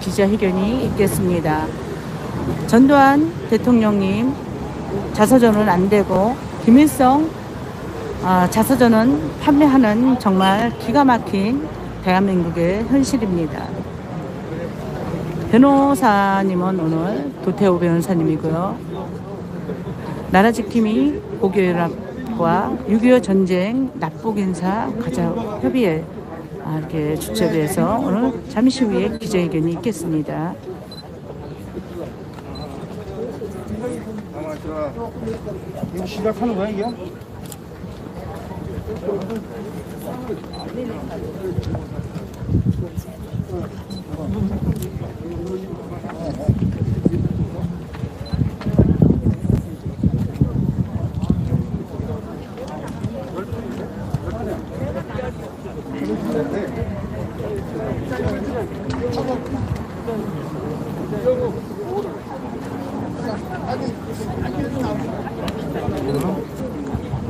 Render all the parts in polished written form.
기자회견이 있겠습니다. 전두환 대통령님 자서전은 안 되고 김일성 자서전은 판매하는 정말 기가 막힌 대한민국의 현실입니다. 변호사님은 오늘 도태우 변호사님이고요. 나라지킴이 고교연합과 6.25 전쟁 납북인사 가족협의회 이렇게 주최를 해서 오늘 잠시 후에 기자회견이 있겠습니다. 이거 시작하는 거야 이게?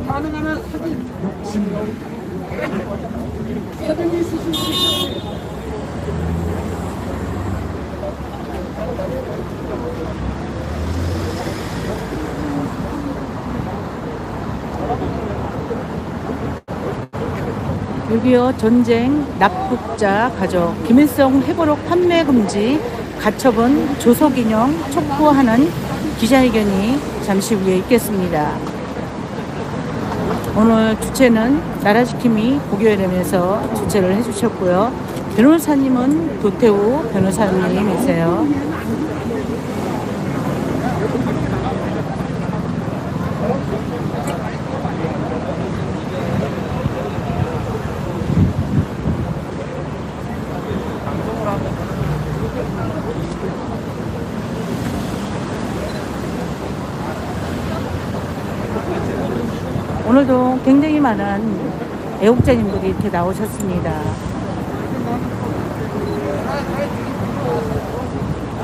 가능하면 사진이 있으신 (6.25) 전쟁 납북자 가족 김일성 회고록 판매 금지 가처분 조속인용 촉구하는 기자회견이 잠시 후에 있겠습니다. 오늘 주최는 나라지킴이 고교연합에서 주최를 해주셨고요. 변호사님은 도태우 변호사님이세요. 오늘도 굉장히 많은 애국자님들이 이렇게 나오셨습니다.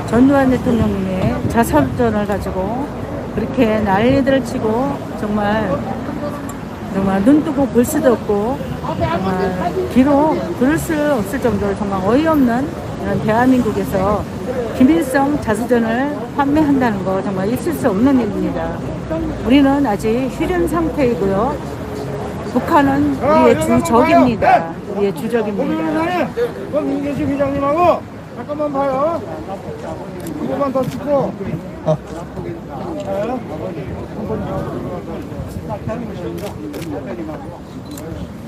전두환 대통령님의 자서전을 가지고 그렇게 난리들을 치고 정말 눈 뜨고 볼 수도 없고 정말 귀로 들을 수 없을 정도로 정말 어이없는 이런 대한민국에서 김일성 자서전을 판매한다는 거 정말 있을 수 없는 일입니다. 우리는 아직 휴전 상태이고요. 북한은 우리의 주적입니다. 우리의 주적입니다. 민계식 회장님하고 잠깐만 봐요. 한 번만 더 찍고.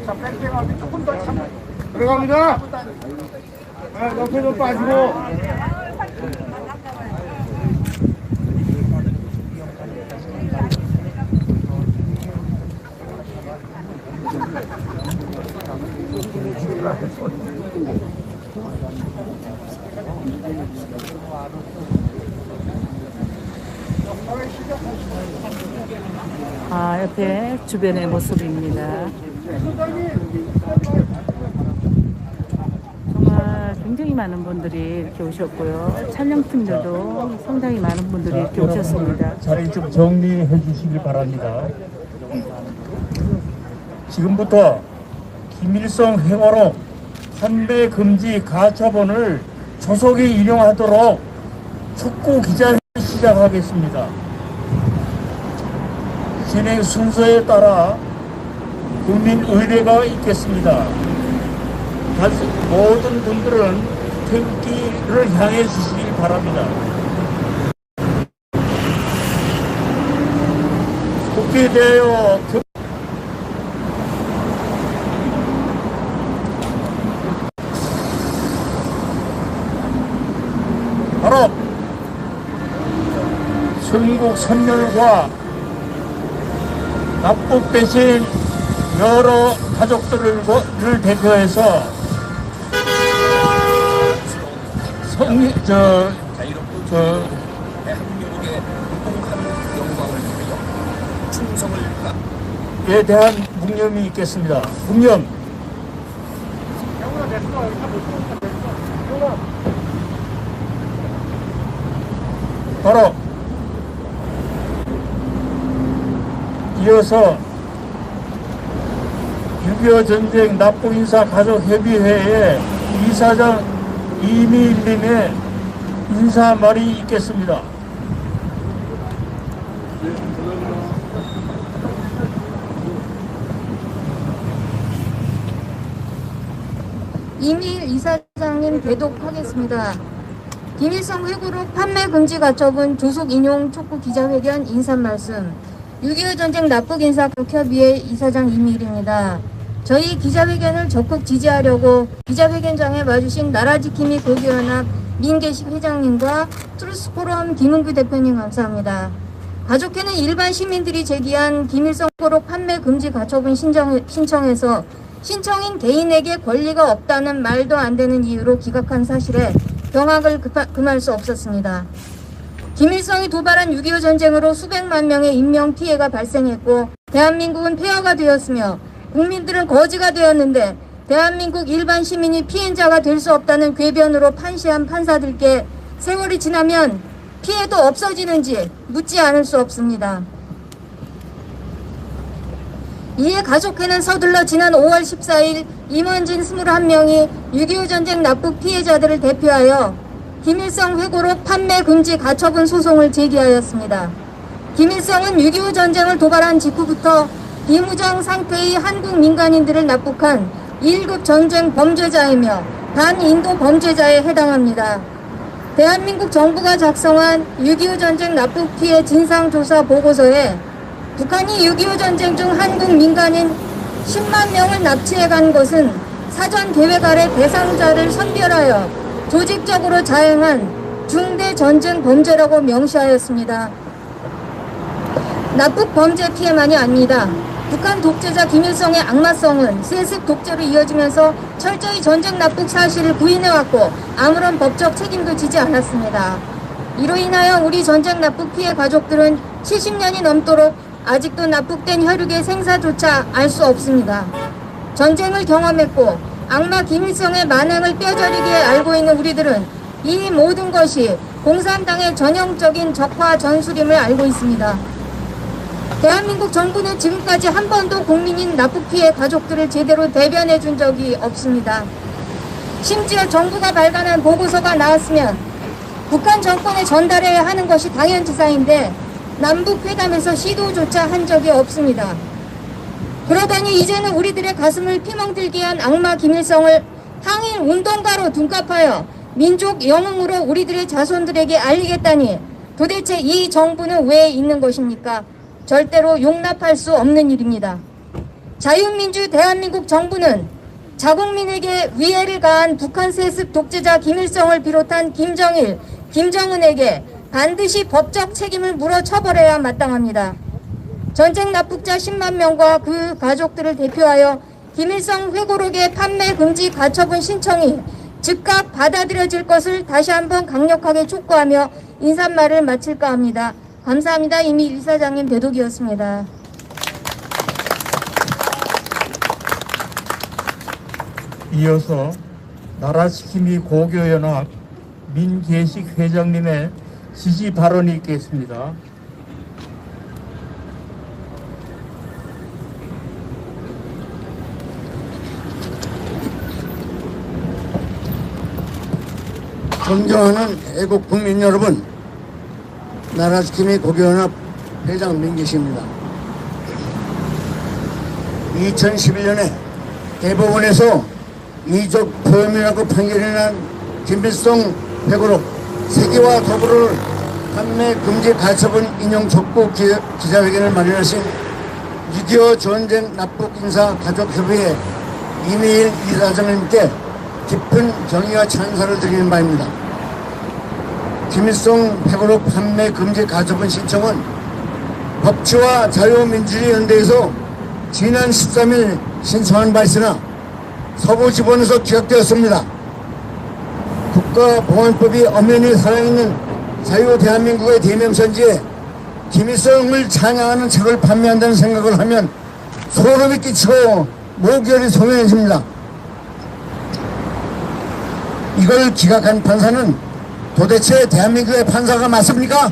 자, 뺑뺑하게 조금 더 참. 들어갑니다. 옆에 좀 빠지고. 옆에 주변의 모습입니다. 정말 굉장히 많은 분들이 이렇게 오셨고요. 촬영팀들도 상당히 많은 분들이 이렇게 오셨습니다. 자리 좀 정리해 주시길 바랍니다. 지금부터 김일성 회고록 판매 금지 가처분을 조속히 인용하도록 촉구 기자회견을 시작하겠습니다. 진행 순서에 따라 국민의례가 있겠습니다. 모든 분들은 태극기를 향해 주시길 바랍니다. 국회에 대하여 바로 선국 선열과 납북 대신 여러 가족들을 대표해서 에 대한 묵념이 있겠습니다. 묵념. 바로 이어서 6.25 전쟁 납북인사 가족협의회의 이사장 이미일님의 인사말이 있겠습니다. 이미일 이사장님 대독하겠습니다. 김일성 회고록 판매 금지 가처분 조속 인용 촉구 기자회견 인사 말씀. 6.25 전쟁 납북인사 국협의회 이사장 이미일입니다. 저희 기자회견을 적극 지지하려고 기자회견장에 와주신 나라지킴이 고교연합 민계식 회장님과 트루스포럼 김은규 대표님 감사합니다. 가족회는 일반 시민들이 제기한 김일성 회고록 판매 금지 가처분 신청에서 신청인 개인에게 권리가 없다는 말도 안 되는 이유로 기각한 사실에 경악을 금할 수 없었습니다. 김일성이 도발한 6.25 전쟁으로 수백만 명의 인명 피해가 발생했고 대한민국은 폐허가 되었으며 국민들은 거지가 되었는데 대한민국 일반 시민이 피해자가 될 수 없다는 궤변으로 판시한 판사들께 세월이 지나면 피해도 없어지는지 묻지 않을 수 없습니다. 이에 가족회는 서둘러 지난 5월 14일 임원진 21명이 6.25 전쟁 납북 피해자들을 대표하여 김일성 회고록 판매 금지 가처분 소송을 제기하였습니다. 김일성은 6.25 전쟁을 도발한 직후부터 비무장 상태의 한국 민간인들을 납북한 1급 전쟁 범죄자이며 반인도 범죄자에 해당합니다. 대한민국 정부가 작성한 6.25 전쟁 납북 피해 진상조사 보고서에 북한이 6.25 전쟁 중 한국 민간인 10만 명을 납치해 간 것은 사전 계획 아래 대상자를 선별하여 조직적으로 자행한 중대 전쟁 범죄라고 명시하였습니다. 납북 범죄 피해만이 아닙니다. 북한 독재자 김일성의 악마성은 세습 독재로 이어지면서 철저히 전쟁 납북 사실을 부인해왔고 아무런 법적 책임도 지지 않았습니다. 이로 인하여 우리 전쟁 납북 피해 가족들은 70년이 넘도록 아직도 납북된 혈육의 생사조차 알 수 없습니다. 전쟁을 경험했고 악마 김일성의 만행을 뼈저리게 알고 있는 우리들은 이 모든 것이 공산당의 전형적인 적화 전술임을 알고 있습니다. 대한민국 정부는 지금까지 한 번도 국민인 납북 피해 가족들을 제대로 대변해 준 적이 없습니다. 심지어 정부가 발간한 보고서가 나왔으면 북한 정권에 전달해야 하는 것이 당연지사인데 남북회담에서 시도조차 한 적이 없습니다. 그러다니 이제는 우리들의 가슴을 피멍들게 한 악마 김일성을 항일 운동가로 둔갑하여 민족 영웅으로 우리들의 자손들에게 알리겠다니 도대체 이 정부는 왜 있는 것입니까? 절대로 용납할 수 없는 일입니다. 자유민주 대한민국 정부는 자국민에게 위해를 가한 북한 세습 독재자 김일성을 비롯한 김정일, 김정은에게 반드시 법적 책임을 물어 처벌해야 마땅합니다. 전쟁 납북자 10만 명과 그 가족들을 대표하여 김일성 회고록의 판매 금지 가처분 신청이 즉각 받아들여질 것을 다시 한번 강력하게 촉구하며 인사말을 마칠까 합니다. 감사합니다. 이미 이사장님 대독이었습니다. 이어서 나라지킴이 고교연합 민계식 회장님의 지지 발언이 있겠습니다. 존경하는 애국 국민 여러분, 나라지킴이 고교연합 회장 민계식입니다. 2011년에 대법원에서 이적 포함이라고 판결이 난 김일성 회고록 세계와 더불어 판매 금지 가처분 인용 촉구 기자회견을 마련하신 6.25 전쟁 납북 인사 가족협의회 이미일 이사장님께 깊은 경의와 찬사를 드리는 바입니다. 김일성 회고록 판매 금지 가처분 신청은 법치와 자유민주주의 연대에서 지난 13일 신청한 바 있으나 서부지법원에서 기각되었습니다. 국가보안법이 엄연히 살아있는 자유 대한민국의 대명선지에 김일성을 찬양하는 책을 판매한다는 생각을 하면 소름이 끼치고 목결이 소연해집니다. 이걸 기각한 판사는 도대체 대한민국의 판사가 맞습니까?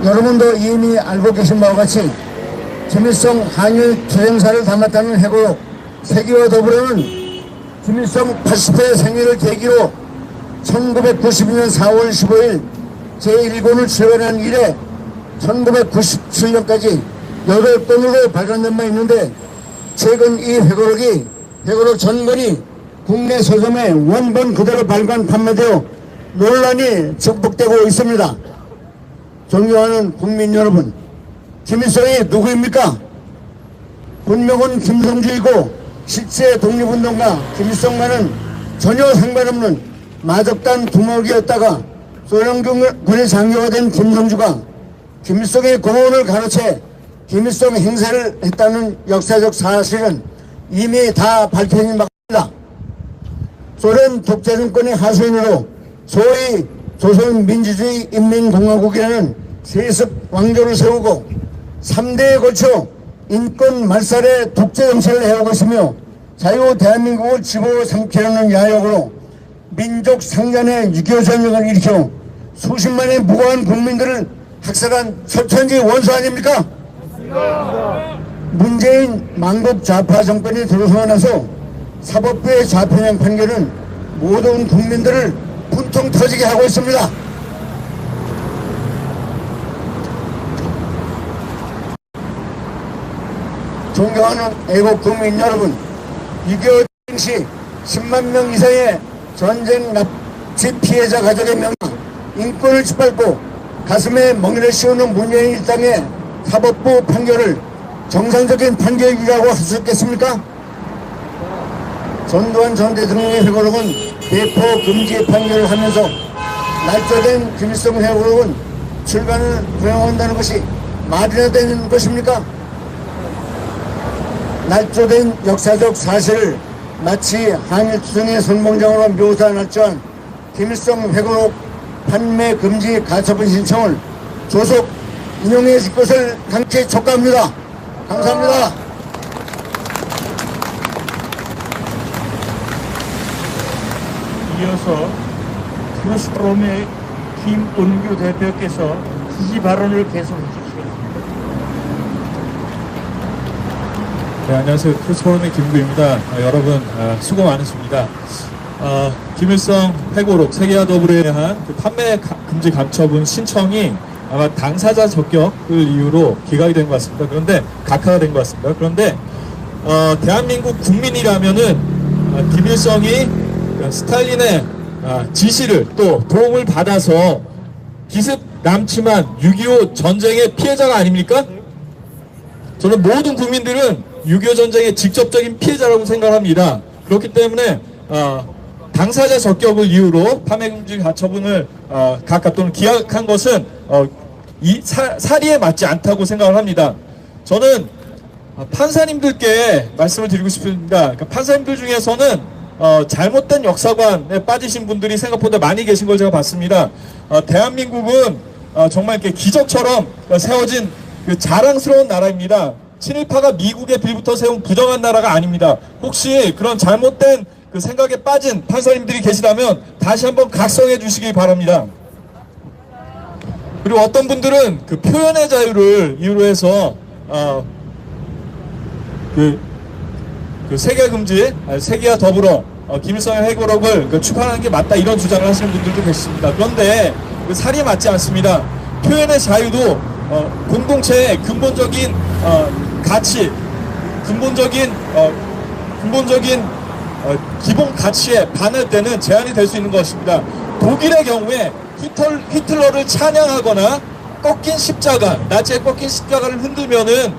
여러분도 이미 알고 계신 바와 같이 김일성 한일 투쟁사를 담았다는 회고록 세계와 더불어는 김일성 80회 생일을 계기로 1992년 4월 15일 제1권을 출간한 이래 1997년까지 8번으로 발간된 바 있는데, 최근 이 회고록 전권이 국내 서점에 원본 그대로 발간 판매되어 논란이 증폭되고 있습니다. 존경하는 국민 여러분, 김일성이 누구입니까? 본명은 김성주이고 실제 독립운동가 김일성과는 전혀 상관없는 마적단 두목이었다가 소련군의 장교가 된 김성주가 김일성의 고문을 가로채 김일성 행세를 했다는 역사적 사실은 이미 다 밝혀진 바 있습니다. 소련 독재정권의 하수인으로 소위 조선민주주의 인민공화국이라는 세습 왕조를 세우고 3대에 걸쳐 인권 말살의 독재 정책을 해오고 있으며 자유 대한민국을 집어삼키려는 야욕으로 민족 상잔의 6.25 전쟁을 일으켜 수십만의 무고한 국민들을 학살한 철천지 원수 아닙니까? 문재인 만국 좌파 정권이 들어서고 나서 사법부의 좌편향 판결은 모든 국민들을 분통 터지게 하고 있습니다. 존경하는 애국 국민 여러분, 6.25 당시 10만 명 이상의 전쟁 납치 피해자 가족의 명예, 인권을 짓밟고 가슴에 멍에를 씌우는 문재인 일당의 사법부 판결을 정상적인 판결이라고 할 수 있겠습니까? 전두환 전 대통령의 회고록은 대포 금지 판결을 하면서 날조된 김일성 회고록은 출간을 허용한다는 것이 말이나 되는 것입니까? 날조된 역사적 사실을 마치 한일투쟁의 선봉장으로 묘사할지언 김일성 회고록 판매 금지 가처분 신청을 조속 인용해 줄 것을 강치 촉구합니다. 감사합니다. 이어서 트루스프롬의 김은규 대표께서 지지 발언을 계속해 주시겠습니다. 네, 안녕하세요. 트루스포럼의 김구입니다. 여러분 수고 많으십니다. 김일성 회고록 세계화 더블에 대한 그 판매 금지 감처분 신청이 아마 당사자 적격을 이유로 기각이 된 것 같습니다. 그런데 각하가 된 것 같습니다. 그런데 대한민국 국민이라면은 김일성이 스탈린의 지시를 또 도움을 받아서 기습 남침한 6.25 전쟁의 피해자가 아닙니까? 저는 모든 국민들은 6.25 전쟁의 직접적인 피해자라고 생각합니다. 그렇기 때문에 당사자 적격을 이유로 판매금지 가처분을 각하 또는 기각한 것은 이 사리에 맞지 않다고 생각을 합니다. 저는 판사님들께 말씀을 드리고 싶습니다. 그러니까 판사님들 중에서는 잘못된 역사관에 빠지신 분들이 생각보다 많이 계신 걸 제가 봤습니다. 대한민국은 정말 이렇게 기적처럼 세워진 그 자랑스러운 나라입니다. 친일파가 미국의 빌부터 세운 부정한 나라가 아닙니다. 혹시 그런 잘못된 그 생각에 빠진 판사님들이 계시다면 다시 한번 각성해 주시기 바랍니다. 그리고 어떤 분들은 그 표현의 자유를 이유로 해서 그 세계화 금지, 세계화 더불어 김일성의 회고록을 출판하는 게 맞다 이런 주장을 하시는 분들도 계십니다. 그런데 그 사리에 맞지 않습니다. 표현의 자유도 공동체의 근본적인 가치, 근본적인 기본 가치에 반할 때는 제한이 될 수 있는 것입니다. 독일의 경우에 히틀러를 찬양하거나 꺾인 십자가, 나치의 꺾인 십자가를 흔들면은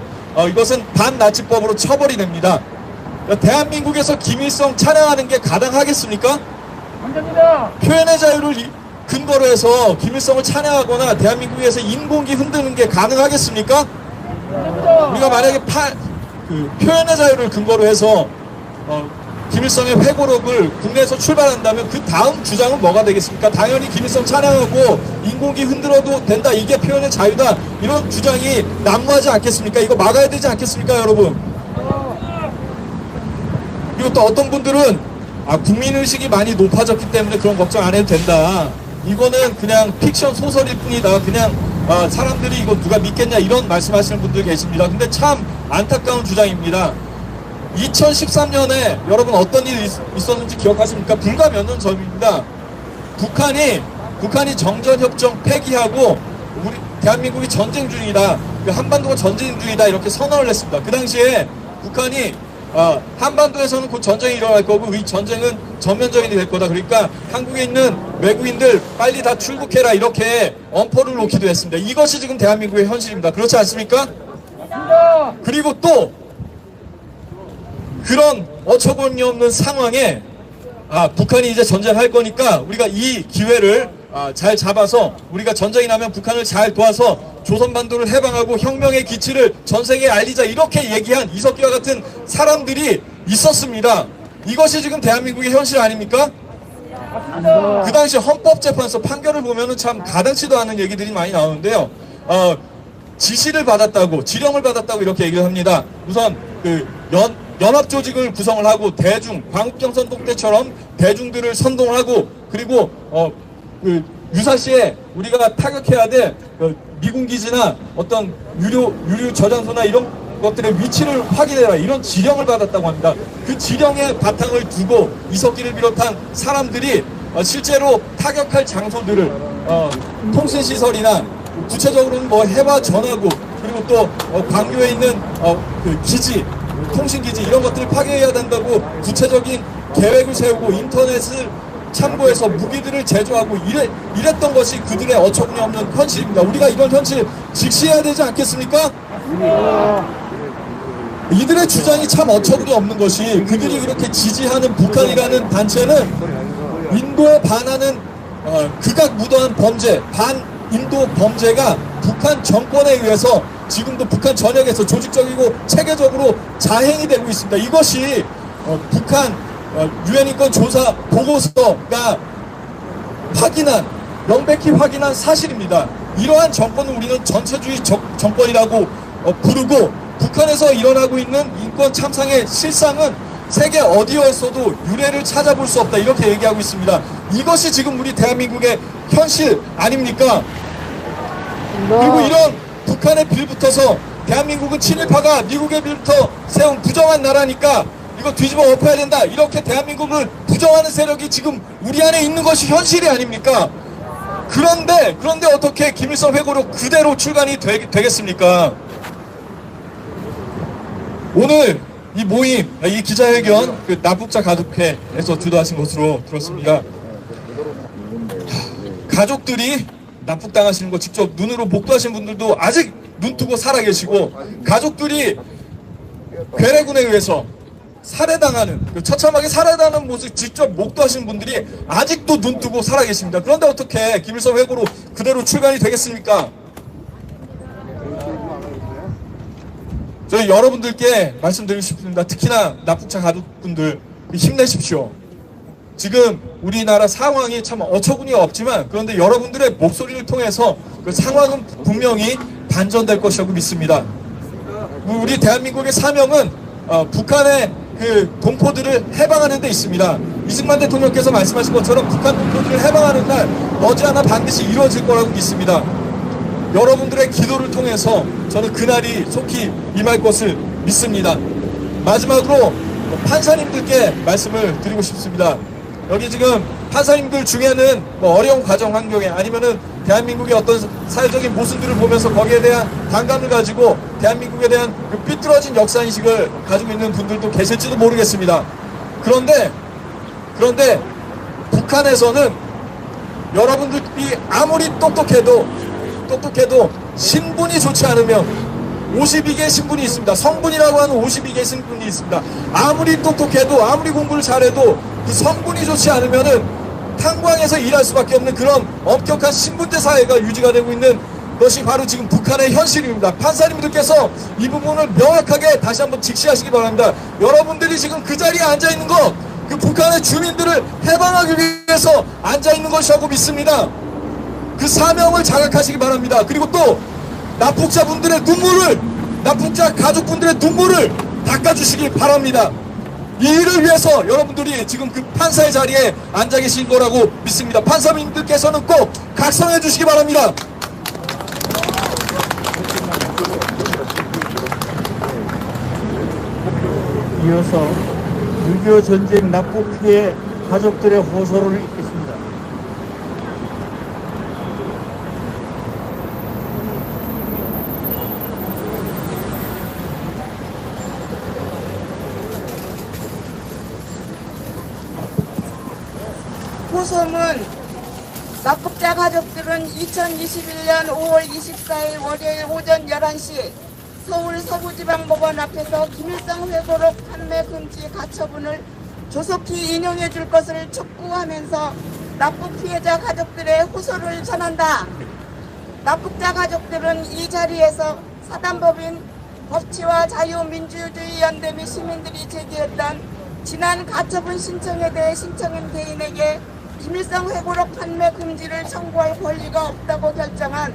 이것은 반나치법으로 처벌이 됩니다. 대한민국에서 김일성 찬양하는 게 가능하겠습니까? 안 됩니다. 표현의 자유를 근거로 해서 김일성을 찬양하거나 대한민국에서 인공기 흔드는 게 가능하겠습니까? 우리가 만약에 표현의 자유를 근거로 해서 김일성의 회고록을 국내에서 출발한다면 그 다음 주장은 뭐가 되겠습니까? 당연히 김일성 찬양하고 인공기 흔들어도 된다, 이게 표현의 자유다, 이런 주장이 난무하지 않겠습니까? 이거 막아야 되지 않겠습니까, 여러분? 그리고 또 어떤 분들은 국민의식이 많이 높아졌기 때문에 그런 걱정 안 해도 된다, 이거는 그냥 픽션 소설일 뿐이다, 그냥 사람들이 이거 누가 믿겠냐, 이런 말씀하시는 분들 계십니다. 근데 참 안타까운 주장입니다. 2013년에 여러분 어떤 일이 있었는지 기억하십니까? 불과 몇 년 전입니다. 북한이 정전협정 폐기하고 우리 대한민국이 전쟁 중이다, 한반도가 전쟁 중이다 이렇게 선언을 했습니다. 그 당시에 북한이 한반도에서는 곧 전쟁이 일어날 거고 이 전쟁은 전면전이 될 거다. 그러니까 한국에 있는 외국인들 빨리 다 출국해라 이렇게 엄포를 놓기도 했습니다. 이것이 지금 대한민국의 현실입니다. 그렇지 않습니까? 그리고 또 그런 어처구니 없는 상황에 북한이 이제 전쟁할 거니까 우리가 이 기회를 잘 잡아서 우리가 전쟁이 나면 북한을 잘 도와서 조선반도를 해방하고 혁명의 기치를 전 세계에 알리자 이렇게 얘기한 이석기와 같은 사람들이 있었습니다. 이것이 지금 대한민국의 현실 아닙니까? 그 당시 헌법재판소 판결을 보면은 참 가당치도 않은 얘기들이 많이 나오는데요. 지시를 받았다고, 지령을 받았다고 이렇게 얘기를 합니다. 우선 연합조직을 구성을 하고 광국경선동 때처럼 대중들을 선동을 하고, 그리고 유사시에 우리가 타격해야 될 미군 기지나 어떤 유류 저장소나 이런 것들의 위치를 확인해라 이런 지령을 받았다고 합니다. 그 지령의 바탕을 두고 이석기를 비롯한 사람들이 실제로 타격할 장소들을 통신시설이나 구체적으로는 뭐 해와 전화국, 그리고 또 광교에 있는 그 기지, 통신기지 이런 것들을 파괴해야 된다고 구체적인 계획을 세우고 인터넷을 참고해서 무기들을 제조하고 이랬던 것이 그들의 어처구니 없는 현실입니다. 우리가 이런 현실 직시해야 되지 않겠습니까? 이들의 주장이 참 어처구니 없는 것이, 그들이 그렇게 지지하는 북한이라는 단체는 인도에 반하는 극악무도한 범죄, 반인도 범죄가 북한 정권에 의해서 지금도 북한 전역에서 조직적이고 체계적으로 자행이 되고 있습니다. 이것이 북한 유엔 인권 조사 보고서가 명백히 확인한 사실입니다. 이러한 정권을 우리는 전체주의 정권이라고 부르고, 북한에서 일어나고 있는 인권 참상의 실상은 세계 어디에서도 유례를 찾아볼 수 없다 이렇게 얘기하고 있습니다. 이것이 지금 우리 대한민국의 현실 아닙니까? 그리고 이런 북한의 빌붙어서 대한민국은 친일파가 미국의 빌부터 세운 부정한 나라니까 이거 뒤집어 엎어야 된다 이렇게 대한민국을 부정하는 세력이 지금 우리 안에 있는 것이 현실이 아닙니까? 그런데 어떻게 김일성 회고록 그대로 출간이 되겠습니까? 오늘 이 모임, 이 기자회견 납북자 가족회에서 주도하신 것으로 들었습니다. 가족들이 납북당하시는 거 직접 눈으로 목도하신 분들도 아직 눈뜨고 살아계시고, 가족들이 괴뢰군에 의해서 살해당하는, 처참하게 살해당하는 모습 직접 목도하신 분들이 아직도 눈뜨고 살아계십니다. 그런데 어떻게 김일성 회고로 그대로 출간이 되겠습니까? 저희 여러분들께 말씀드리고 싶습니다. 특히나 납북자 가족분들 힘내십시오. 지금 우리나라 상황이 참 어처구니가 없지만, 그런데 여러분들의 목소리를 통해서 그 상황은 분명히 반전될 것이라고 믿습니다. 우리 대한민국의 사명은 북한의 그 동포들을 해방하는 데 있습니다. 이승만 대통령께서 말씀하신 것처럼 북한 동포들을 해방하는 날 머지않아 반드시 이루어질 거라고 믿습니다. 여러분들의 기도를 통해서 저는 그날이 속히 임할 것을 믿습니다. 마지막으로 판사님들께 말씀을 드리고 싶습니다. 여기 지금 판사님들 중에는 어려운 과정 환경에, 아니면은 대한민국의 어떤 사회적인 모순들을 보면서 거기에 대한 반감을 가지고 대한민국에 대한 그 삐뚤어진 역사인식을 가지고 있는 분들도 계실지도 모르겠습니다. 그런데 북한에서는 여러분들이 아무리 똑똑해도 신분이 좋지 않으면 52개의 신분이 있습니다. 성분이라고 하는 52개의 신분이 있습니다. 아무리 똑똑해도, 아무리 공부를 잘해도 그 성분이 좋지 않으면은 탄광에서 일할 수밖에 없는 그런 엄격한 신분제 사회가 유지가 되고 있는 것이 바로 지금 북한의 현실입니다. 판사님들께서 이 부분을 명확하게 다시 한번 직시하시기 바랍니다. 여러분들이 지금 그 자리에 앉아있는 것, 그 북한의 주민들을 해방하기 위해서 앉아있는 것이라고 믿습니다. 그 사명을 자각하시기 바랍니다. 그리고 또 납북자분들의 눈물을, 납북자 가족분들의 눈물을 닦아주시기 바랍니다. 이 일을 위해서 여러분들이 지금 그 판사의 자리에 앉아 계신 거라고 믿습니다. 판사님들께서는 꼭 각성해 주시기 바랍니다. 이어서 6.25 전쟁 납북 피해 가족들의 호소를 읽겠습니다. 호소문 납북자 가족들은 2021년 5월 24일 월요일 오전 11시 서울 서부지방법원 앞에서 김일성 회고록 판매 금지 가처분을 조속히 인용해 줄 것을 촉구하면서 납북 피해자 가족들의 호소를 전한다. 납북자 가족들은 이 자리에서 사단법인 법치와 자유민주주의 연대 및 시민들이 제기했던 지난 가처분 신청에 대해 신청인 개인에게 김일성 회고록 판매 금지를 청구할 권리가 없다고 결정한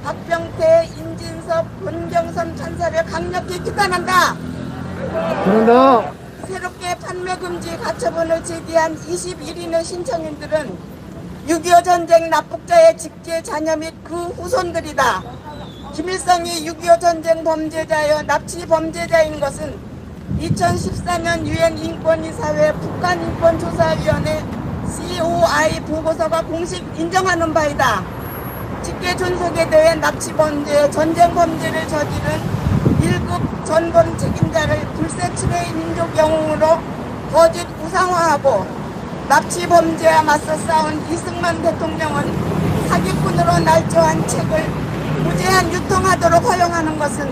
박병태, 임진섭, 권경선 판사를 강력히 규탄한다. 그런다. 새롭게 판매 금지 가처분을 제기한 21인의 신청인들은 6.25 전쟁 납북자의 직계 자녀 및 그 후손들이다. 김일성이 6.25 전쟁 범죄자여 납치 범죄자인 것은 2014년 유엔 인권이사회 북한인권조사위원회 COI 보고서가 공식 인정하는 바이다. 직계 존속에 대해 납치 범죄, 전쟁 범죄를 저지른 1급 전범 책임자를 불세출의 민족 영웅으로 거짓 우상화하고 납치 범죄와 맞서 싸운 이승만 대통령은 사기꾼으로 날조한 책을 무제한 유통하도록 허용하는 것은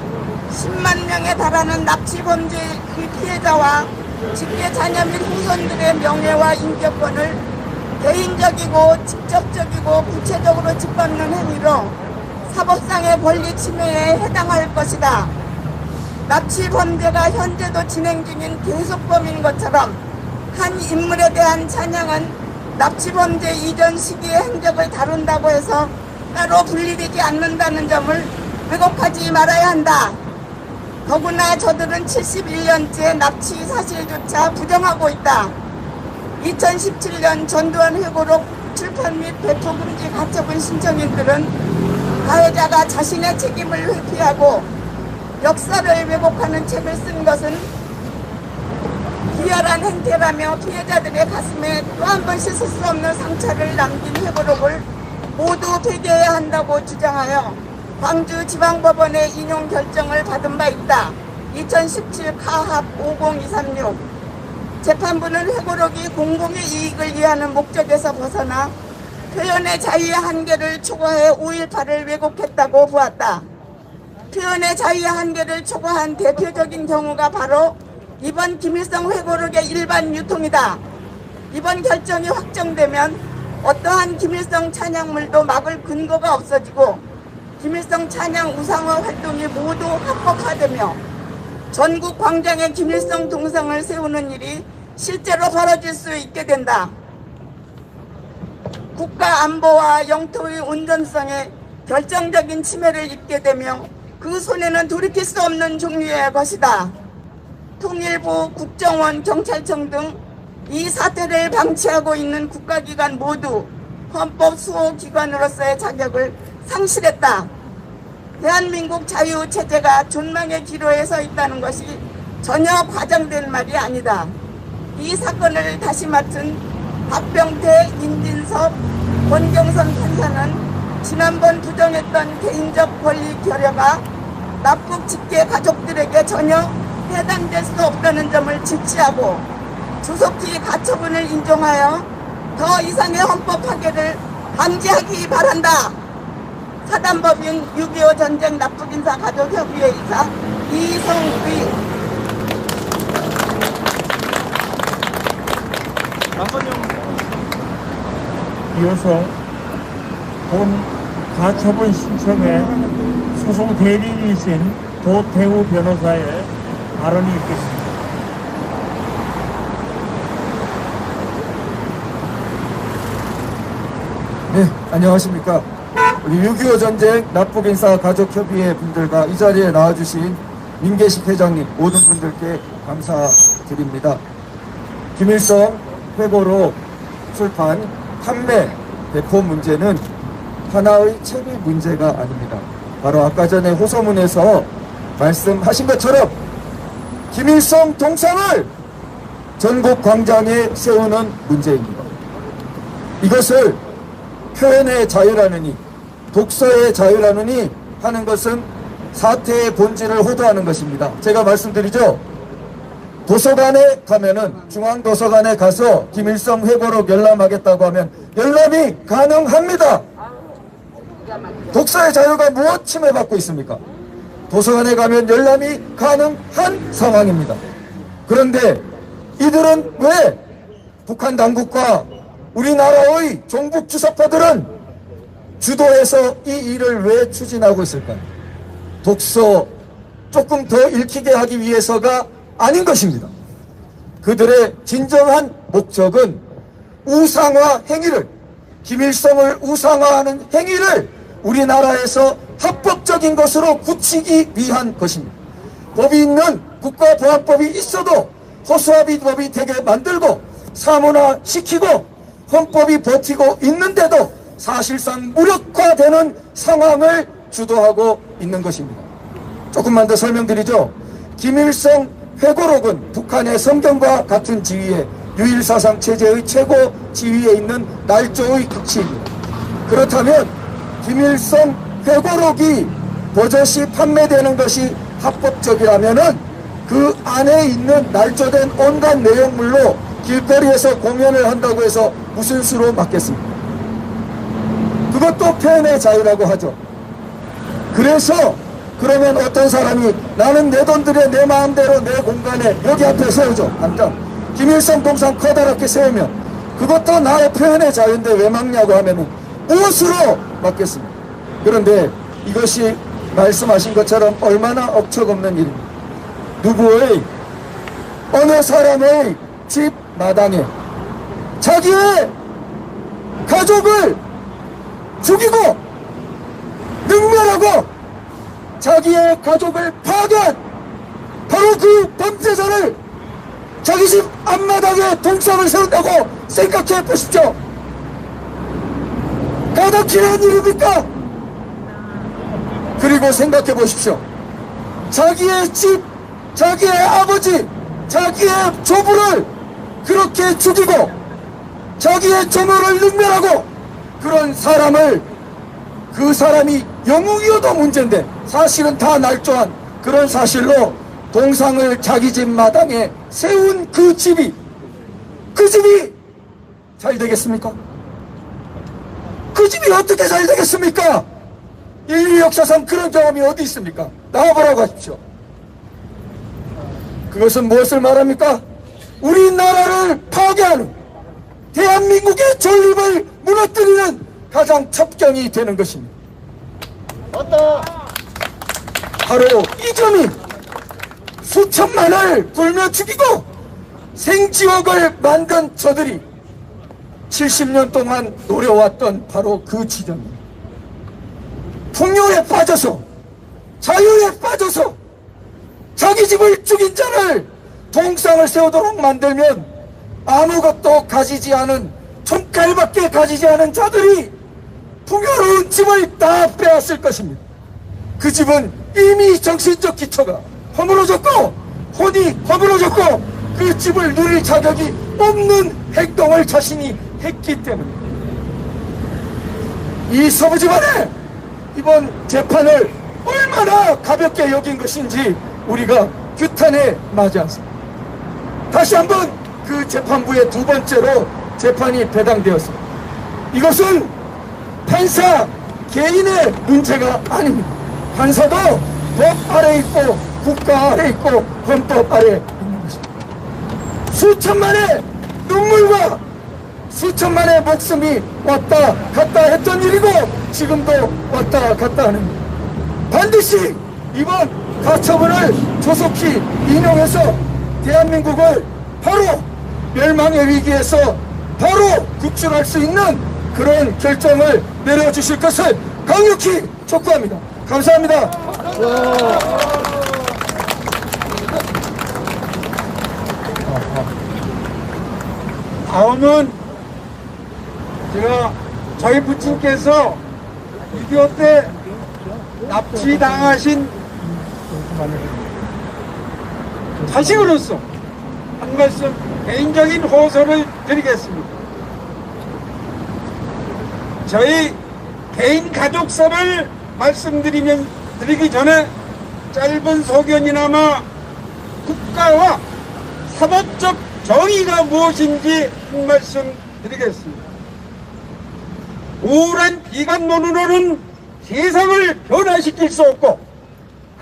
10만 명에 달하는 납치 범죄의 피해자와 직계 자녀 및 후손들의 명예와 인격권을 개인적이고 직접적이고 구체적으로 짓밟는 행위로 사법상의 권리 침해에 해당할 것이다. 납치 범죄가 현재도 진행 중인 계속범인 것처럼 한 인물에 대한 찬양은 납치 범죄 이전 시기의 행적을 다룬다고 해서 따로 분리되지 않는다는 점을 왜곡하지 말아야 한다. 더구나 저들은 71년째 납치 사실조차 부정하고 있다. 2017년 전두환 회고록 출판 및 배포 금지 가처분 신청인들은 가해자가 자신의 책임을 회피하고 역사를 왜곡하는 책을 쓴 것은 비열한 행태라며 피해자들의 가슴에 또 한 번 씻을 수 없는 상처를 남긴 회고록을 모두 폐기해야 한다고 주장하여 광주지방법원의 인용 결정을 받은 바 있다. 2017 카합 50236 재판부는 회고록이 공공의 이익을 위하는 목적에서 벗어나 표현의 자유의 한계를 초과해 5.18을 왜곡했다고 보았다. 표현의 자유의 한계를 초과한 대표적인 경우가 바로 이번 김일성 회고록의 일반 유통이다. 이번 결정이 확정되면 어떠한 김일성 찬양물도 막을 근거가 없어지고 김일성 찬양 우상화 활동이 모두 합법화되며 전국 광장에 김일성 동상을 세우는 일이 실제로 벌어질 수 있게 된다. 국가 안보와 영토의 온전성에 결정적인 침해를 입게 되며 그 손해는 돌이킬 수 없는 종류의 것이다. 통일부, 국정원, 경찰청 등 이 사태를 방치하고 있는 국가기관 모두 헌법 수호기관으로서의 자격을 상실했다. 대한민국 자유체제가 존망의 기로에 서 있다는 것이 전혀 과장된 말이 아니다. 이 사건을 다시 맡은 박병태, 임진섭, 권경선 판사는 지난번 부정했던 개인적 권리 결여가 납북 직계 가족들에게 전혀 해당될 수 없다는 점을 지지하고 조속히 가처분을 인정하여 더 이상의 헌법 파괴를 방지하기 바란다. 사단법인 6.25 전쟁 납북인사 가족협의회 이사 이성의. 이어서 본 가처분 신청에 소송 대리인이신 도태우 변호사의 발언이 있겠습니다. 네, 안녕하십니까. 우리 6.25 전쟁 납북인사 가족협의회 분들과 이 자리에 나와주신 민계식 회장님 모든 분들께 감사드립니다. 김일성 회고록 출판, 판매, 배포 문제는 하나의 책의 문제가 아닙니다. 바로 아까 전에 호소문에서 말씀하신 것처럼 김일성 동상을 전국 광장에 세우는 문제입니다. 이것을 표현의 자유라느니 독서의 자유라느니 하는 것은 사태의 본질을 호도하는 것입니다. 제가 말씀드리죠. 도서관에 가면은 중앙도서관에 가서 김일성 회고록 열람하겠다고 하면 열람이 가능합니다. 독서의 자유가 무엇 침해받고 있습니까? 도서관에 가면 열람이 가능한 상황입니다. 그런데 이들은 왜 북한 당국과 우리나라의 종북 주석파들은 주도해서 이 일을 왜 추진하고 있을까요? 독서 조금 더 읽히게 하기 위해서가 아닌 것입니다. 그들의 진정한 목적은 우상화 행위를, 김일성을 우상화하는 행위를 우리나라에서 합법적인 것으로 굳히기 위한 것입니다. 법이 있는 국가보안법이 있어도 허수아비법이 되게 만들고 사문화시키고 헌법이 버티고 있는데도 사실상 무력화되는 상황을 주도하고 있는 것입니다. 조금만 더 설명드리죠. 김일성 회고록은 북한의 성경과 같은 지위에 유일사상 체제의 최고 지위에 있는 날조의 극치입니다. 그렇다면 김일성 회고록이 버젓이 판매되는 것이 합법적이라면은 그 안에 있는 날조된 온갖 내용물로 길거리에서 공연을 한다고 해서 무슨 수로 맞겠습니까? 그것도 표현의 자유라고 하죠. 그래서 그러면 어떤 사람이 나는 내 돈 들여 내 마음대로 내 공간에 여기 앞에 세우죠. 당장 김일성 동상 커다랗게 세우면 그것도 나의 표현의 자유인데 왜 막냐고 하면은 무엇으로 막겠습니까? 그런데 이것이 말씀하신 것처럼 얼마나 억척없는 일입니다. 누구의 어느 사람의 집 마당에 자기의 가족을 죽이고 능멸하고 자기의 가족을 파괴한 바로 그 범죄자를 자기 집 앞마당에 동상을 세운다고 생각해 보십시오. 가덕히는 일입니까? 그리고 생각해 보십시오. 자기의 집, 자기의 아버지, 자기의 조부를 그렇게 죽이고 자기의 조모를 능멸하고 그런 사람을 그 사람이 영웅이어도 문제인데 사실은 다 날조한 그런 사실로 동상을 자기 집 마당에 세운 그 집이 잘 되겠습니까? 그 집이 어떻게 잘 되겠습니까? 인류 역사상 그런 경험이 어디 있습니까? 나와보라고 하십시오. 그것은 무엇을 말합니까? 우리나라를 파괴하는 대한민국의 존립을 무너뜨리는 가장 첩경이 되는 것입니다. 바로 이 점이 수천만을 굴며 죽이고 생지옥을 만든 저들이 70년 동안 노려왔던 바로 그 지점입니다. 풍요에 빠져서 자유에 빠져서 자기 집을 죽인 자를 동상을 세우도록 만들면 아무것도 가지지 않은 총칼밖에 가지지 않은 자들이 풍요로운 집을 다 빼앗을 것입니다. 그 집은 이미 정신적 기초가 허물어졌고 혼이 허물어졌고 그 집을 누릴 자격이 없는 행동을 자신이 했기 때문입니다. 이 서부 집안에 이번 재판을 얼마나 가볍게 여긴 것인지 우리가 규탄에 맞이했습니다. 다시 한번 그 재판부에 두 번째로 재판이 배당되었습니다. 이것은 판사 개인의 문제가 아닙니다. 판사도 법 아래 있고 국가 아래 있고 헌법 아래 있는 것입니다. 수천만의 눈물과 수천만의 목숨이 왔다 갔다 했던 일이고 지금도 왔다 갔다 하는 일. 반드시 이번 가처분을 조속히 인용해서 대한민국을 바로 멸망의 위기에서 바로 구출할 수 있는 그런 결정을 내려주실 것을 강력히 촉구합니다. 감사합니다. 다음은 제가 저희 부친께서 6.25 때 납치당하신 자식으로서 한 말씀 개인적인 호소를 드리겠습니다. 저희 개인 가족사를 드리기 전에 짧은 소견이나마 국가와 사법적 정의가 무엇인지 한 말씀 드리겠습니다. 우울한 비관론으로는 세상을 변화시킬 수 없고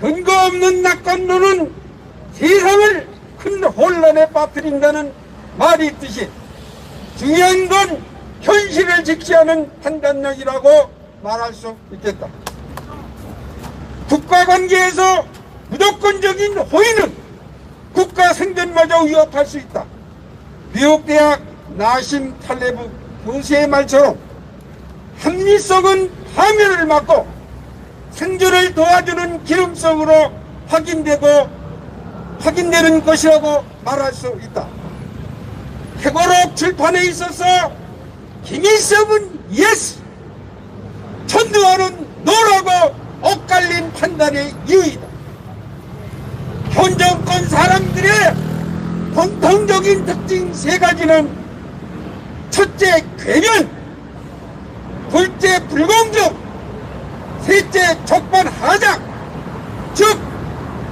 근거 없는 낙관론은 세상을 큰 혼란에 빠뜨린다는 말이 있듯이 중요한 건 현실을 직시하는 판단력이라고 말할 수 있겠다. 국가관계에서 무조건적인 호의는 국가 생존마저 위협할 수 있다. 미국대학 나심 탈레브 교수의 말처럼 합리성은 파멸을 막고 생존을 도와주는 기름성으로 확인되는 것이라고 말할 수 있다. 회고록 출판에 있어서 김일성은 예스, 천두환은 노라고 엇갈린 판단의 이유이다. 현 정권 사람들의 공통적인 특징 세 가지는 첫째 괴변, 둘째 불공정, 셋째 적반하장, 즉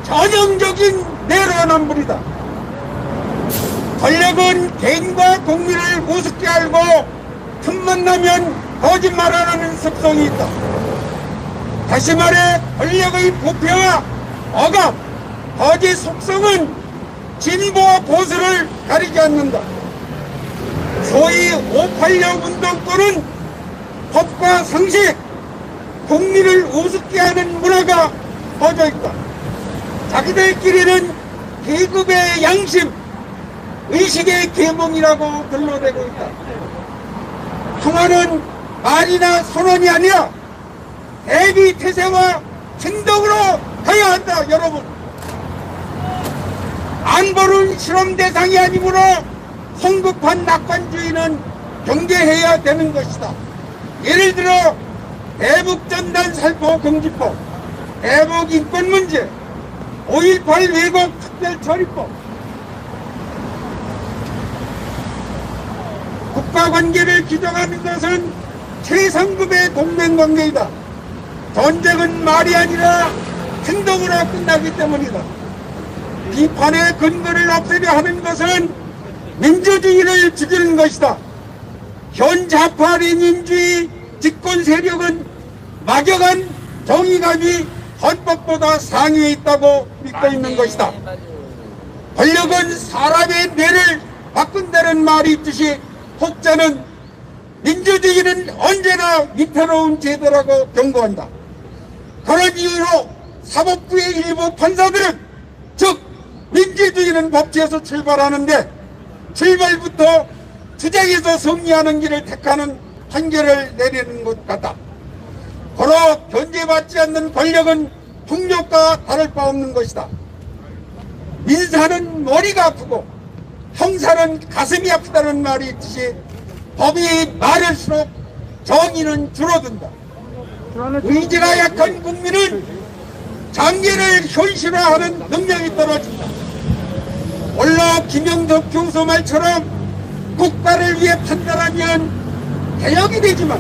전형적인 내로남불이다. 권력은 개인과 국민을 우습게 알고 틈만 나면 거짓말하는 습성이 있다. 다시 말해 권력의 부패와 억압, 거짓 속성은 진보와 보수를 가리지 않는다. 소위 586 운동권은 법과 상식, 국민을 우습게 하는 문화가 퍼져 있다. 자기들끼리는 계급의 양심, 의식의 계몽이라고 들러대고 있다. 평화는 말이나 선언이 아니라 대비 태세와 행동으로 가야 한다. 여러분, 안보는 실험 대상이 아니므로 성급한 낙관주의는 경계해야 되는 것이다. 예를 들어 대북전단 살포 금지법, 대북 인권 문제, 5.18 왜곡 특별처리법, 국가관계를 규정하는 것은 최상급의 동맹관계이다. 전쟁은 말이 아니라 행동으로 끝나기 때문이다. 비판의 근거를 없애려 하는 것은 민주주의를 죽이는 것이다. 현 좌파 레닌주의 집권 세력은 막연한 정의감이 헌법보다 상위에 있다고 믿고 있는 것이다. 권력은 사람의 뇌를 바꾼다는 말이 있듯이 혹자는 민주주의는 언제나 위태로운 제도라고 경고한다. 그런 이유로 사법부의 일부 판사들은 즉 민주주의는 법치에서 출발하는데 출발부터 투쟁에서 승리하는 길을 택하는 판결을 내리는 것 같다. 고로 견제받지 않는 권력은 폭력과 다를 바 없는 것이다. 민사는 머리가 아프고 형사는 가슴이 아프다는 말이 있듯이 법이 많을수록 정의는 줄어든다. 의지가 약한 국민은 장애를 현실화하는 능력이 떨어진다. 원로 김영덕 교수 말처럼 국가를 위해 판단하면 개혁이 되지만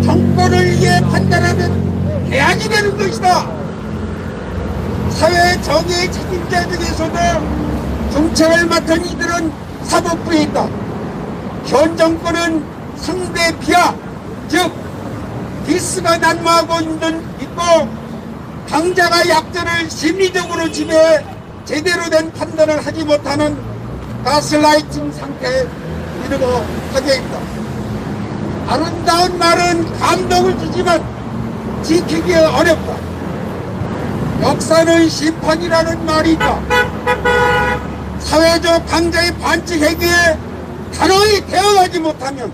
정권을 위해 판단하면 개혁이 되는 것이다. 사회 정의의 책임자 중에서도 정책을 맡은 이들은 사법부에 있다. 현 정권은 상대 비하, 즉 디스가 난무하고 있고 강자가 약자를 심리적으로 지배해 제대로 된 판단을 하지 못하는 가스라이팅 상태에 이르고 하게 있다. 아름다운 말은 감동을 주지만 지키기 어렵다. 역사는 심판이라는 말이 있다. 사회적 강자의 반칙 행위에 단호히 대응하지 못하면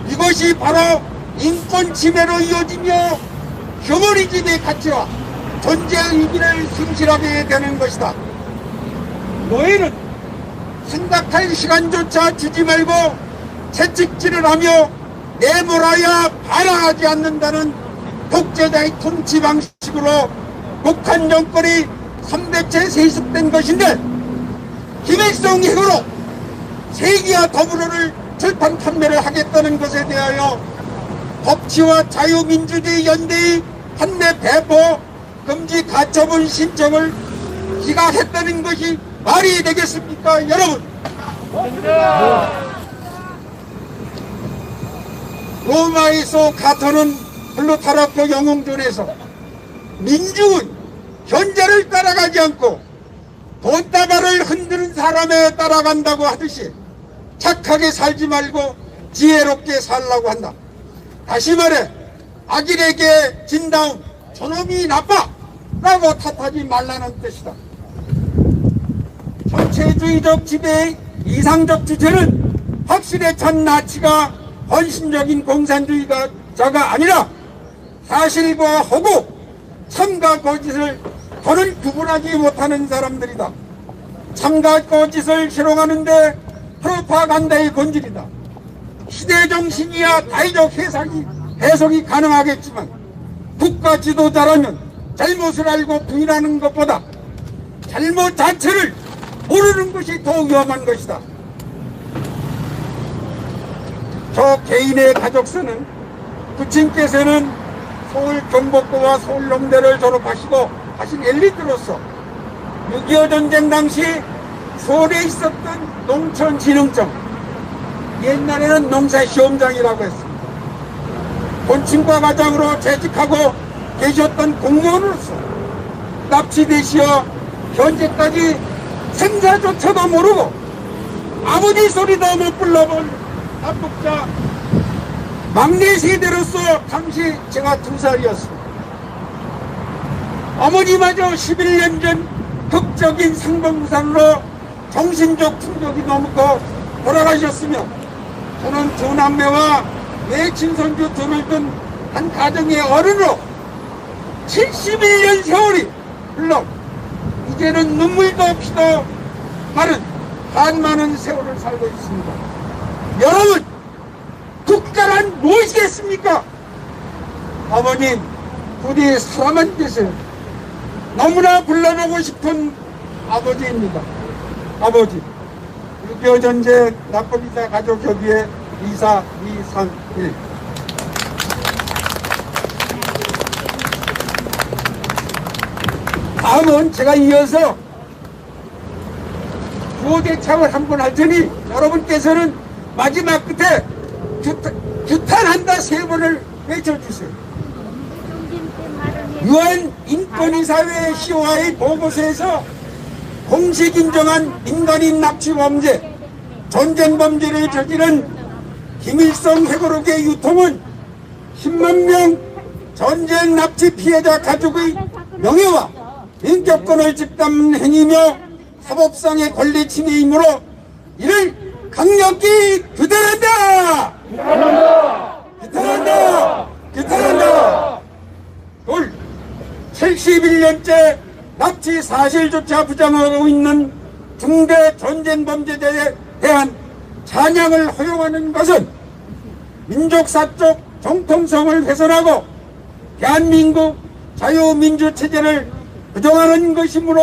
이것이 바로 인권 침해로 이어지며 휴머니즘의 가치와 존재 의미를 상실하게 되는 것이다. 노예는 생각할 시간조차 주지 말고 채찍질을 하며 내몰아야 반항하지 않는다는 독재자의 통치 방식으로 북한 정권이 3대째 세습된 것인데 김일성 핵으로 세계와 더불어를 절판 판매를 하겠다는 것에 대하여 법치와 자유민주주의 연대의 판매 배포 금지 가처분 신청을 기각했다는 것이 말이 되겠습니까, 여러분? 로마에서 가토는 플루타르크 영웅전에서 민중은 현자를 따라가지 않고 돈다발을 흔드는 사람에 따라간다고 하듯이 착하게 살지 말고 지혜롭게 살라고 한다. 다시 말해 악인에게 진 다음 저놈이 나빠 라고 탓하지 말라는 뜻이다. 전체주의적 지배의 이상적 주체는 확실히 전 나치가 헌신적인 공산주의자가 아니라 사실과 허구, 참과 거짓을 더는 구분하지 못하는 사람들이다. 참과 거짓을 실용하는데 프로파간다의 본질이다. 시대정신이야 다의적 해석이 가능하겠지만 국가 지도자라면 잘못을 알고 부인하는 것보다 잘못 자체를 모르는 것이 더 위험한 것이다. 저 개인의 가족서는 부친께서는 서울 경복고와 서울농대를 졸업하시고 하신 엘리트로서 6.25 전쟁 당시 서울에 있었던 농촌진흥청, 옛날에는 농사시험장이라고 했습니다. 본친과 과장으로 재직하고 계셨던 공무원으로서 납치되시어 현재까지 생사조차도 모르고 아버지 소리도 못 불러본 합북자 막내 세대로서 당시 제가 2살이었습니다. 어머니마저 11년 전 극적인 상봉산으로 정신적 충격이 너무 커 돌아가셨으며 저는 두 남매와 내 친손주 둘을 둔 한 가정의 어른으로 71년 세월이 흘러 이제는 눈물도 피도 마른 한많은 세월을 살고 있습니다. 여러분, 국가란 무엇이겠습니까? 아버님, 부디 사람만 계세요. 너무나 불러보고 싶은 아버지입니다. 아버지, 6.25 전쟁 납북이자 가족협의회 이사 이상일. 다음은 제가 이어서 구호대창을 한 번 할 테니 여러분께서는 마지막 끝에 규탄한다 3번을 외쳐주세요. 유엔 인권이사회 시와의 보고서에서 공식 인정한 민간인 납치 범죄, 전쟁 범죄를 저지른 김일성 회고록의 유통은 10만 명 전쟁 납치 피해자 가족의 명예와 인격권을 집단한 행위며 사법상의 권리 침해이므로 이를 강력히 규탄한다! 규탄한다! 규탄한다! 둘, 71년째 납치 사실조차 부정하고 있는 중대 전쟁 범죄자에 대한 찬양을 허용하는 것은 민족사적 정통성을 훼손하고 대한민국 자유민주체제를 부정하는 것이므로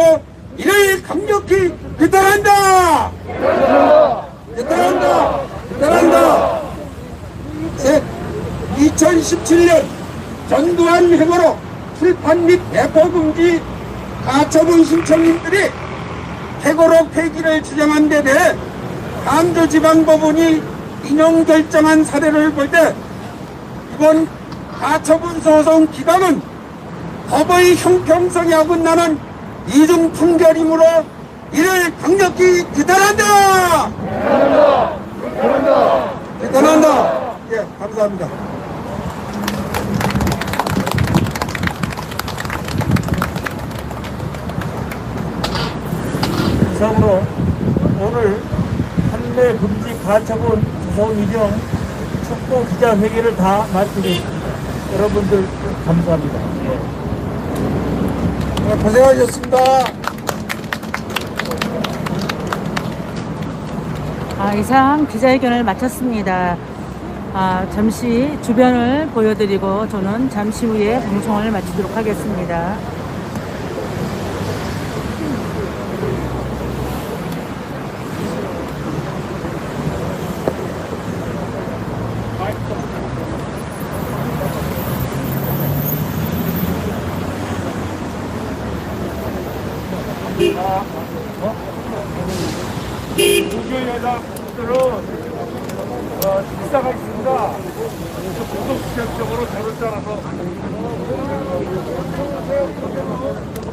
이를 강력히 규탄한다! 규탄한다! 규탄한다! 셋, 2017년 전두환 회고록 출판 및 배포 금지 가처분 신청인들이 회고록 폐기를 주장한 데 대해 강조지방법원이 인용 결정한 사례를 볼 때 이번 가처분 소송 기각은 법의 형평성에 어긋나는 이중 판결이므로 이를 강력히 규탄한다! 규탄한다! 규탄한다! 규탄한다! 예, 감사합니다. 이상으로 오늘 판매 금지 가처분 소송 이정 촉구 기자회견을 다 마치겠습니다. 여러분들 감사합니다. 고생하셨습니다. 이상 기자회견을 마쳤습니다. 잠시 주변을 보여드리고 저는 잠시 후에 방송을 마치도록 하겠습니다.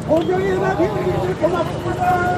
고경이나 배우님들 고맙습니다.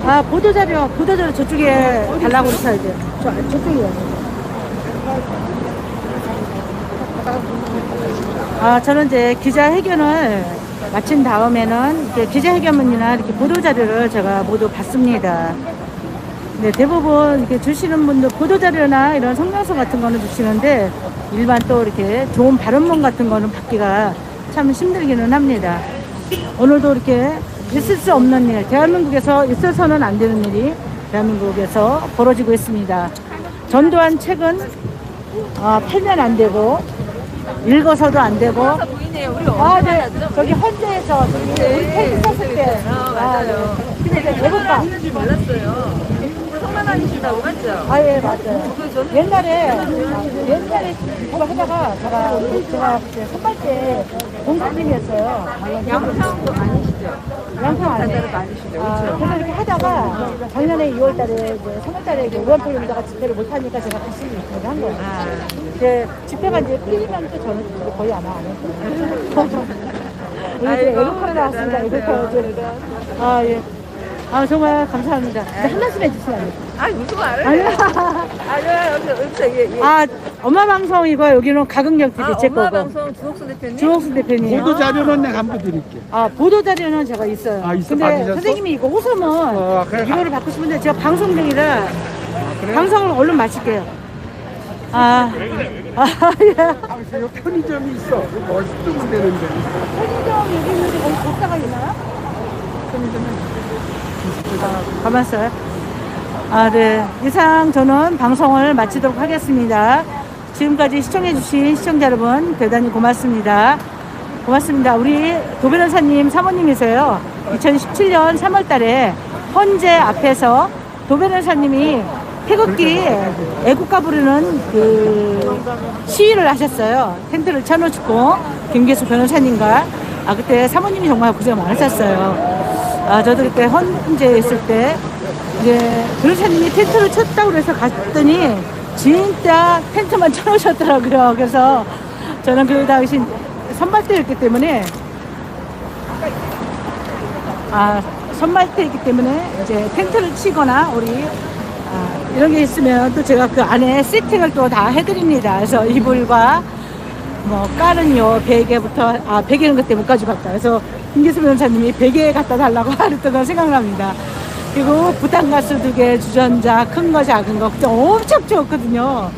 아, 보도자료 저쪽에 달라고 그러셔야 돼요. 저쪽이요. 아, 저는 이제 기자회견을 마친 다음에는 이렇게 기자회견문이나 이렇게 보도자료를 제가 모두 받습니다. 네, 대부분 이렇게 주시는 분들 보도자료나 이런 성명서 같은 거는 주시는데 일반 또 이렇게 좋은 발언문 같은 거는 받기가 참 힘들기는 합니다. 오늘도 이렇게 있을 수 없는 일, 대한민국에서 있어서는 안 되는 일이 대한민국에서 벌어지고 있습니다. 전두환 책은 팔면 안 되고 읽어서도 안 되고. 아, 네. 저기 헌재에서 저기 우리 테이프 썼을 때. 맞아요. 네. 근데 이제 외국가. 있는지 몰랐어요. 성만아니신다고 맞죠? 아, 예, 맞아요. 옛날에 그거 하다가 제가 그때 선발 때 공사팀이었어요. 양평도 아니시죠? 양평 안 해요. 아니시죠? 그래서 이렇게 하다가 작년에 2월 달에, 3월 달에 의원표용자가 집회를 못하니까 제가 다시 이렇게 한 거예요. 이제 집회가 이제 풀리면 또 저는 거의 아마 안 했어요. 오늘 제가 애국하러 나왔습니다. 애국하러. 아, 예. 아, 정말 감사합니다. 한 말씀 해주시면 안 돼요? 아니, 무슨 말을 해요? 아니요, 여기, 아, 엄마 방송이고 여기는 가극력 TV 제 엄마 거고. 방송 주옥수 대표님? 주옥수 대표님. 보도 자료는 내가 한번 드릴게. 아, 보도 자료는 제가 있어요. 아, 있어? 근데 받으셨어? 선생님이 이거 호소문 그래. 이거를 받고 싶은데 제가 방송 중이라 방송을 얼른 마칠게요. 예. 여기 편의점이 있어. 어디쯤 되는데. 편의점 여기 있는데 거기 복사가 있나요? 가만 있어요. 아, 네. 이상 저는 방송을 마치도록 하겠습니다. 지금까지 시청해주신 시청자 여러분 대단히 고맙습니다. 고맙습니다. 우리 도 변호사님 사모님이세요. 2017년 3월 달에 헌재 앞에서 도 변호사님이 태극기 애국가 부르는 그 시위를 하셨어요. 텐트를 쳐놓고 김계수 변호사님과. 아, 그때 사모님이 정말 고생 많으셨어요. 아, 저도 그때 헌재에 있을 때 이제 변호사님이 텐트를 쳤다고 그래서 갔더니 진짜 텐트만 쳐놓으셨더라고요. 그래서 저는 그 당시 선발대였기 때문에 선발대였기 때문에 이제 텐트를 치거나 우리 이런 게 있으면 또 제가 그 안에 세팅을 또 다 해드립니다. 그래서 이불과 뭐 까는요 베개부터 베개는 그때 못 가져갔다. 그래서 김기수 변호사님이 베개 갖다 달라고 하랬던 거 생각납니다. 그리고 부탄가스 2개, 주전자 큰 거 작은 거 그때 엄청 좋았거든요.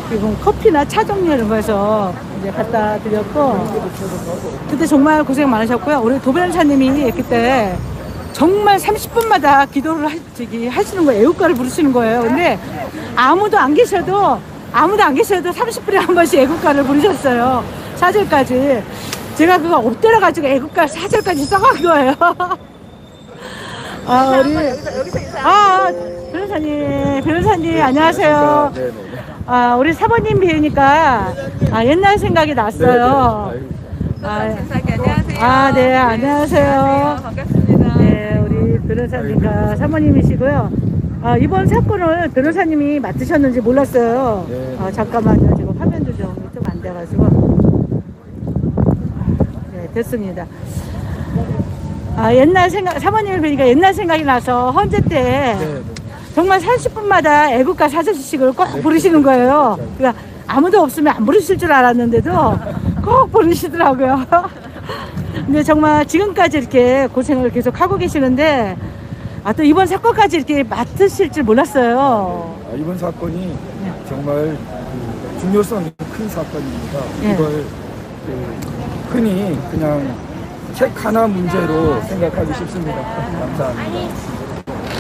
그리고 커피나 차 종류 이런 거에서 이제 갖다 드렸고 그때 정말 고생 많으셨고요. 우리 도 변호사님이 그때 정말 30분마다 기도를 하시는 거예요. 애국가를 부르시는 거예요. 근데 아무도 안 계셔도 30분에 한 번씩 애국가를 부르셨어요. 4절까지. 제가 그거 엎드려가지고 애국가 사절까지 써간 거예요. 우리 변호사님 안녕하세요. 우리 사모님 뵈니까 옛날 생각이 났어요. 안녕하세요. 네, 안녕하세요. 반갑습니다. 네, 우리 변호사님과 사모님이시고요. 이번 사건을 변호사님이 맡으셨는지 몰랐어요. 잠깐만요. 지금 화면 조정이 좀 안 돼가지고. 네, 됐습니다. 옛날 생각, 사모님을 뵈니까 옛날 생각이 나서 헌재 때 정말 30분마다 애국가 사절식을 꼭 부르시는 거예요. 그러니까 아무도 없으면 안 부르실 줄 알았는데도 꼭 부르시더라고요. 근데 정말 지금까지 이렇게 고생을 계속 하고 계시는데 또 이번 사건까지 이렇게 맡으실 줄 몰랐어요. 이번 사건이 정말 중요성이 큰 사건입니다. 예. 이걸 흔히 그냥 책 하나 문제로 생각하기 쉽습니다. 감사합니다.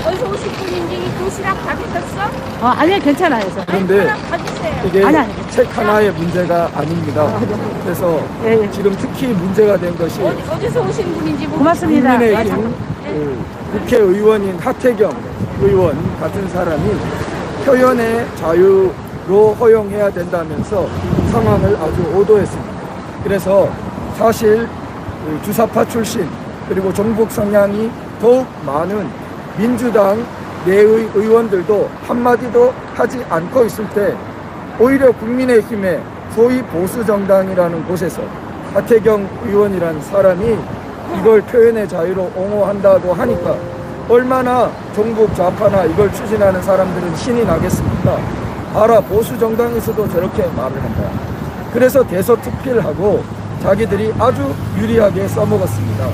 어디서 오신 분인지 도시락 다 드셨어? 아니요, 괜찮아요. 저. 그런데 받으세요. 이게 아니. 책 하나의 문제가 아닙니다. 그래서 예. 지금 특히 문제가 된 것이 어디서 오신 분인지 고맙습니다. 국민의힘 국회의원인 하태경 의원 같은 사람이 표현의 자유로 허용해야 된다면서 상황을 아주 오도했습니다. 그래서 사실 주사파 출신 그리고 종북 성향이 더욱 많은 민주당 내의 의원들도 한마디도 하지 않고 있을 때 오히려 국민의힘의 소위 보수정당이라는 곳에서 하태경 의원이라는 사람이 이걸 표현의 자유로 옹호한다고 하니까 얼마나 종북 좌파나 이걸 추진하는 사람들은 신이 나겠습니까? 알아, 보수정당에서도 저렇게 말을 한다. 그래서 대서특필하고 자기들이 아주 유리하게 써먹었습니다.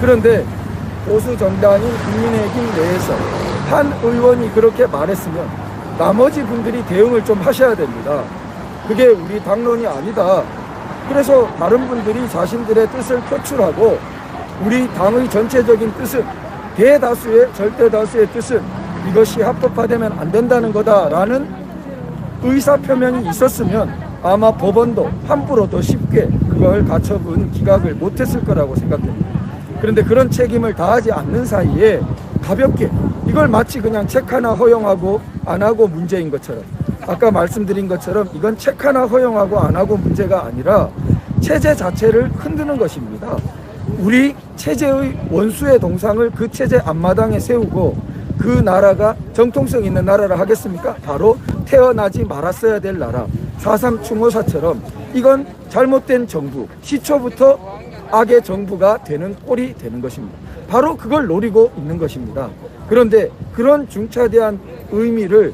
그런데 보수정당인 국민의힘 내에서 한 의원이 그렇게 말했으면 나머지 분들이 대응을 좀 하셔야 됩니다. 그게 우리 당론이 아니다. 그래서 다른 분들이 자신들의 뜻을 표출하고 우리 당의 전체적인 뜻은 대다수의 절대다수의 뜻은 이것이 합법화되면 안 된다는 거다라는 의사표명이 있었으면 아마 법원도 함부로 더 쉽게 그걸 가처분 기각을 못했을 거라고 생각됩니다. 그런데 그런 책임을 다하지 않는 사이에 가볍게 이걸 마치 그냥 책 하나 허용하고 안 하고 문제인 것처럼, 아까 말씀드린 것처럼 이건 책 하나 허용하고 안 하고 문제가 아니라 체제 자체를 흔드는 것입니다. 우리 체제의 원수의 동상을 그 체제 앞마당에 세우고 그 나라가 정통성 있는 나라라 하겠습니까? 바로 태어나지 말았어야 될 나라 4.3 충호사처럼 이건 잘못된 정부, 시초부터 악의 정부가 되는 꼴이 되는 것입니다. 바로 그걸 노리고 있는 것입니다. 그런데 그런 중차대한 의미를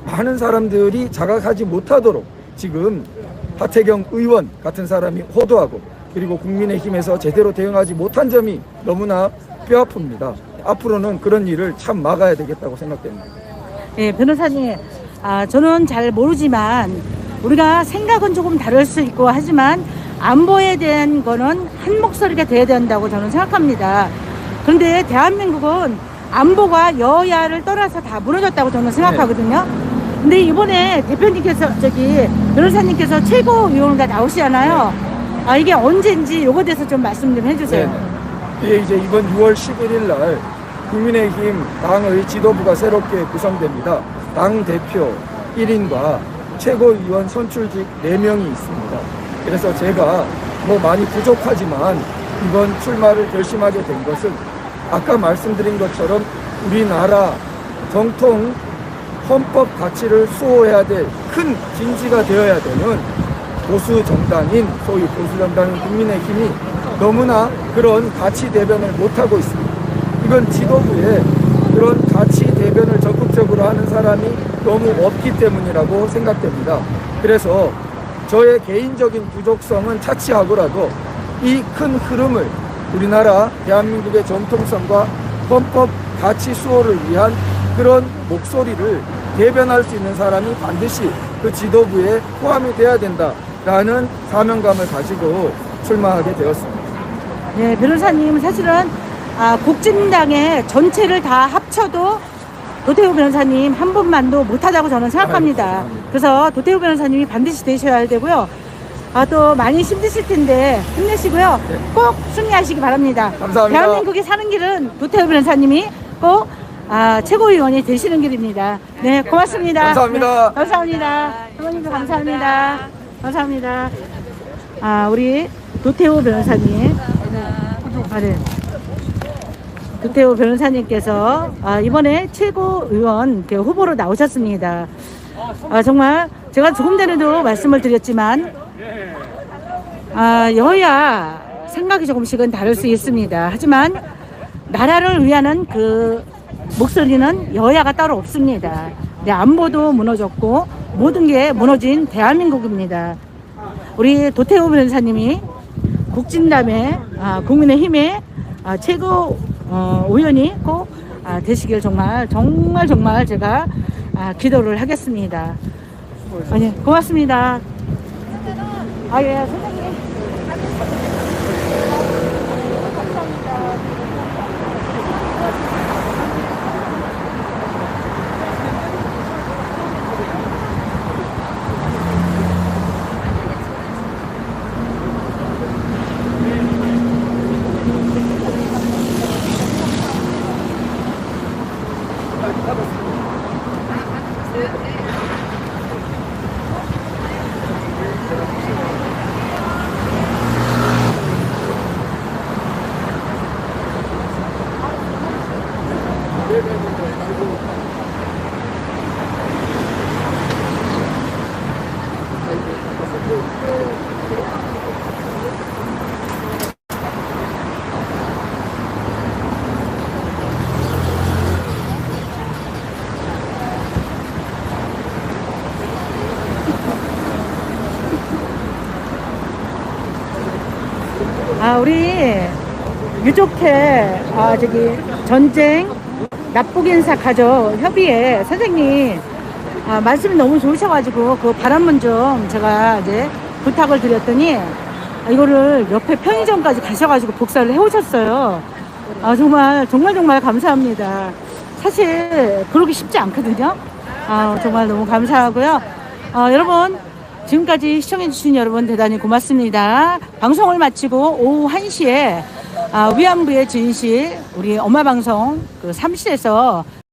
많은 사람들이 자각하지 못하도록 지금 하태경 의원 같은 사람이 호도하고 그리고 국민의힘에서 제대로 대응하지 못한 점이 너무나 뼈아픕니다. 앞으로는 그런 일을 참 막아야 되겠다고 생각됩니다. 네, 변호사님, 저는 잘 모르지만 우리가 생각은 조금 다를 수 있고 하지만 안보에 대한 거는 한 목소리가 돼야 된다고 저는 생각합니다. 그런데 대한민국은 안보가 여야를 떠나서 다 무너졌다고 저는 생각하거든요. 근데 이번에 대표님께서 변호사님께서 최고위원으로 나오시잖아요. 이게 언제인지 요거에 대해서 좀 말씀 좀 해주세요. 이게 이제 이번 6월 11일 날 국민의힘 당의 지도부가 새롭게 구성됩니다. 당 대표 1인과 최고위원 선출직 4명이 있습니다. 그래서 제가 많이 부족하지만 이번 출마를 결심하게 된 것은 아까 말씀드린 것처럼 우리나라 정통 헌법 가치를 수호해야 될 큰 진지가 되어야 되는 보수 정당인 소위 보수 정당인 국민의힘이 너무나 그런 가치 대변을 못하고 있습니다. 이건 지도부에 그런 가치 대변을 적극적으로 하는 사람이 너무 없기 때문이라고 생각됩니다. 그래서 저의 개인적인 부족성은 차치하고라도 이 큰 흐름을 우리나라 대한민국의 정통성과 헌법 가치 수호를 위한 그런 목소리를 대변할 수 있는 사람이 반드시 그 지도부에 포함이 돼야 된다라는 사명감을 가지고 출마하게 되었습니다. 네, 변호사님 사실은 국진당의 전체를 다 합쳐도 도태우 변호사님 한 분만도 못하다고 저는 생각합니다. 그래서 도태우 변호사님이 반드시 되셔야 되고요. 또 많이 힘드실 텐데 힘내시고요. 꼭 승리하시기 바랍니다. 감사합니다. 대한민국에 사는 길은 도태우 변호사님이 꼭 최고위원이 되시는 길입니다. 네, 고맙습니다. 감사합니다. 네, 감사합니다. 사모님도 감사합니다. 감사합니다. 우리 도태우 변호사님. 네. 도태우 변호사님께서 이번에 최고위원 후보로 나오셨습니다. 정말 제가 조금 전에도 말씀을 드렸지만 여야 생각이 조금씩은 다를 수 있습니다. 하지만 나라를 위하는 그 목소리는 여야가 따로 없습니다. 네, 안보도 무너졌고 모든 게 무너진 대한민국입니다. 우리 도태우 변호사님이 국진담회 국민의힘의 최고 의원이 꼭 되시길 정말 제가 기도를 하겠습니다. 네, 고맙습니다. 예, 선생님. 우리 유족회 전쟁 납북인사 가족 협의회 선생님 말씀이 너무 좋으셔가지고 그 바람문 좀 제가 이제 부탁을 드렸더니 이거를 옆에 편의점까지 가셔가지고 복사를 해오셨어요. 정말 감사합니다. 사실 그러기 쉽지 않거든요. 정말 너무 감사하고요. 여러분 지금까지 시청해주신 여러분 대단히 고맙습니다. 방송을 마치고 오후 1시에 위안부의 진실 우리 엄마방송 그 3실에서